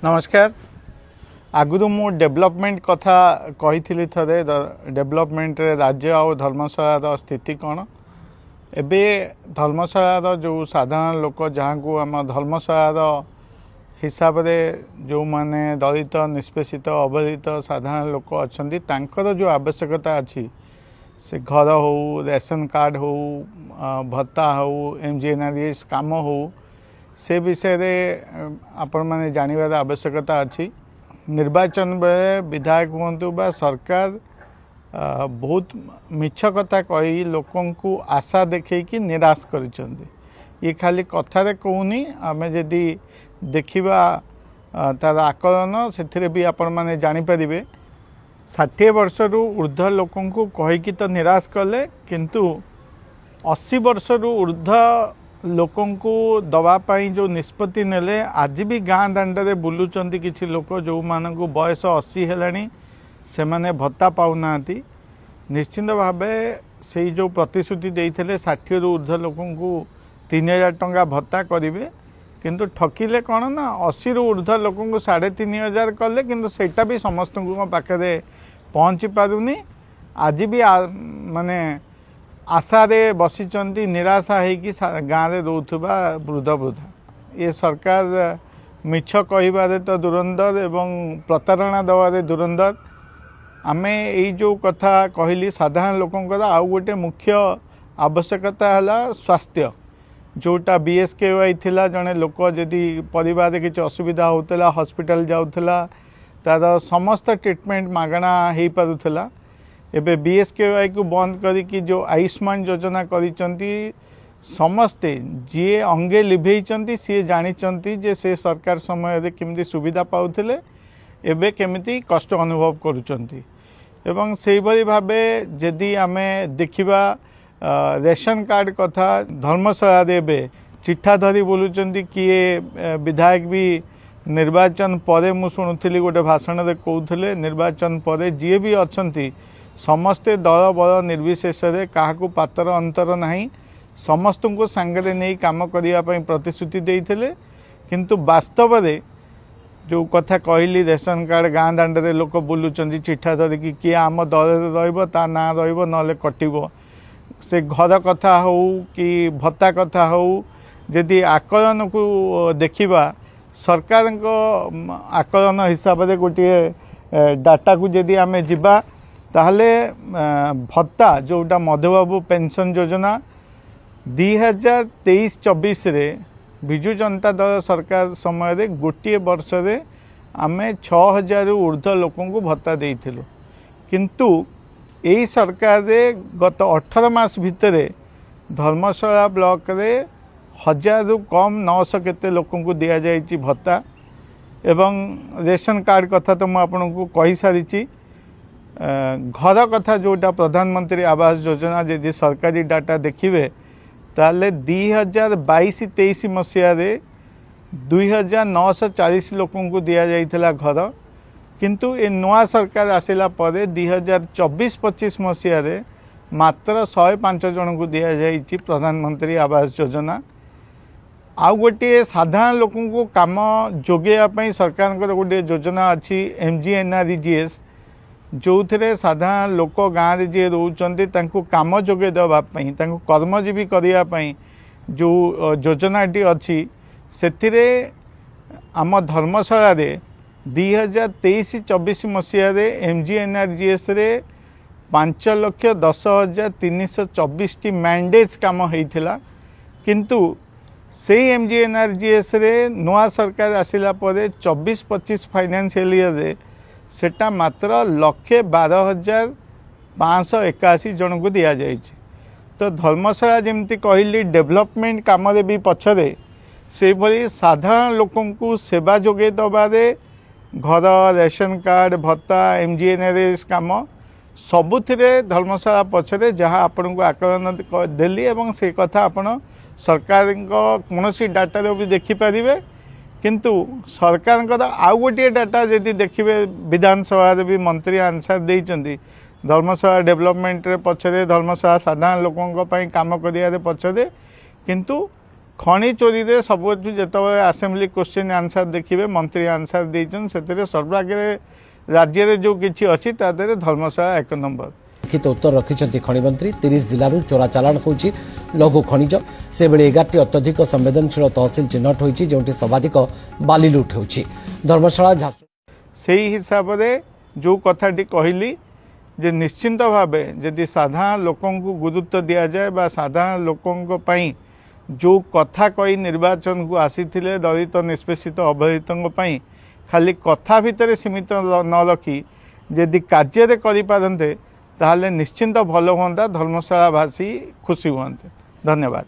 नमस्कार। आगु मु डेवलपमेंट कथा कही थे डेवलपमेंट रे राज्य आ धर्मशाला स्थिति कौन एबे धर्मशाला जो साधारण लोक जहाँ को आम धर्मशाला हिसाब से जो माने दलित निष्पेषित अवहेलित साधारण लोक अच्छा जो आवश्यकता अच्छी से घर हो रेशन कार्ड हो भत्ता हो एमजीएनआरजीएस काम हो से विषय रे आपण माने जानिबार आवश्यकता अच्छी। निर्वाचन बेले विधायक हूँ बा सरकार बहुत मिछ कथा कही लोकं को आशा देखे कि निराश करिसेंती। ये खाली कथारे कहूनी आमे जदि देखिबा तार आकलन से भी आपण माने जानि परिबे 60 वर्ष रु ऊर्ध्व लोकं को कहीकि तो निराश कले किंतु 80 वर्ष रु ऊर्ध्व लोकं को दवापाई जो निष्पत्ति नेले आज भी गाँ दांडे बुलूचंती किछि लोक जो मान को बयस 80 हेलानी से माने भत्ता पाउना। निश्चित भावे से जो प्रतिश्रुति देइथिले 60 रु ऊर्ध्व लोकं को 3000 टंका भत्ता करिवे किंतु ठकिले कौन ना 80 रु ऊर्ध्व लोकं को 3500 कले किंतु सेटा भी समस्त पाखे पहुँची पारुनी। आज भी माने आशारे बसीचंती निराशा होगी गाँव में रोथुबा वृद्ध वृद्धा। ये सरकार मिछ कहिबारे तो दुरंदर एवं प्रतारणा दवारे दुरंदर। आमे यही जो कथा कहली साधारण लोकंकर आउ गोटे मुख्य आवश्यकता है स्वास्थ्य जोटा बीएसकेवाई थिला जने लोक जदि परिवार किसी असुविधा होता हॉस्पिटल जाऊला तार समस्त ट्रीटमेंट मागणा हो पारुला। एबे बीएसकेवाई को बंद करी जो आयुष्मान योजना करिसंती समस्ते जी अंगे लिभेइचंती सी जानिचंती जे से सरकार समय रे केमती सुविधा पाउथिले एबे केमिति कष्ट अनुभव करूचंती। एवं सेहि भली भाबे जदि आमे देखिबा रेशन कार्ड कथा धर्मशाला रे चिठा धरी बोलुचंती किए विधायक भी निर्वाचन परे मु शुणुथिली गोटे भाषण रे कहउथिले निर्वाचन परे जी भी अछंती समस्ते दल बल निर्विशेष क्या पातर अंतर नहीं समस्त को सांगे नहीं काम करने प्रतिश्रुति देते किंतु वास्तव में जो कथा कहली रेशन कार्ड गाँ दांडे लोक बुलूचंती चिठा धरिकी किए आम दल रा ना ना कटो से घर कथा हो कि भत्ता कथा हो जदि आकलन को देखा सरकार आकलन हिसाब से गोटे डाटा को जदि आम जीवा ताहले भत्ता जोटा मधुबाबू पेंशन योजना 2023-24 रे विजु जनता दल सरकार समय रे गोटे वर्ष रे आमे 6000 ऊर्ध्व लोकों को भत्ता देइथिलु किंतु यही सरकार रे गत 18 मास भितरे धर्मशाला ब्लॉक रे 1000 रु कम 900 केते लोकों को दिया जाइछि भत्ता। एवं रेशन कार्ड कथा तो मैं आपको कहि सारिछि। घर कथा जोटा प्रधानमंत्री आवास योजना यदि सरकारी डाटा देखिए ताले 2022-23 मसीह 2940 लोकों को दिया जाइथिला घर किंतु ए नवा सरकार आसिला परे 2024-25 मसीह मात्र 105 जन को दिया जाइछि प्रधानमंत्री आवास योजना। आउ गोटे साधारण लोकों को काम जोगेया सरकार गोटे योजना अच्छी एमजीएनआरजीएस जो थे साधारण लोक गाँव में जी रोचते कम जोगे देवाई कर्मजीवी करने जो योजनाटी अच्छी से आम धर्मशाला 2023-24 मसीह एमजीएनआरजीएस 5,10,324 मैंडेज काम होता किंतु से एमजीएनआरजीएस नुआ सरकार आसिला 24-25 फाइनेंशियल ईयर सेटा मात्र 1,12,581 जन को दिया जाइए। तो धर्मशाला जमती कहली डेवलपमेंट काम भी पछरे से भली साधारण लोकों को सेवा जोगे दबारे घर रेशन कार्ड भत्ता एमजीएनआरजीएस काम सबुथिरे धर्मशाला पछरे जहाँ आपण को आकलन देली एवं से कथा आपण सरकार कौन डाटा भी देखिपारे किंतु सरकार आउ गोटे डाटा जदि देखिए विधानसभा भी मंत्री आंसर देइचंती धर्मशाला डेवलपमेंट रे पछरे धर्मशाला साधारण लोकों काम करिया पछरे किंतु खनि चोरी रे सब जिते आसेम्बली क्वेश्चन आंसर देखिए मंत्री आंसर देछन से सर्वागे राज्य रे जो किछि अछि तादरे धर्मशाला 1 नंबर। लिखित उत्तर रखिंट खनि मंत्री 30 जिलूर चोरा चालाण होची लघु खनिज से बेले 11टी अत्यधिक संवेदनशील तहसिल चिन्हट होची जोंटी सर्वाधिक बाली लुट होची धर्मशाला झारसुगुड़ा सेही हिसाब रे जो कथाटी कहली जे निश्चिंत भावे यदि साधारण लोकों को गुरुत्व दिया जाए बा साधारण लोकों पई जो कथा कही निर्वाचन को आसीथिले दलित निष्पेषित अवहेलितों पई खाली कथा भितर सीमित न रखी यदि कार्य करि पारन्ते ताहले निश्चिंत भल हुअंता धर्मशालावासी खुशी हुअन्ते। धन्यवाद।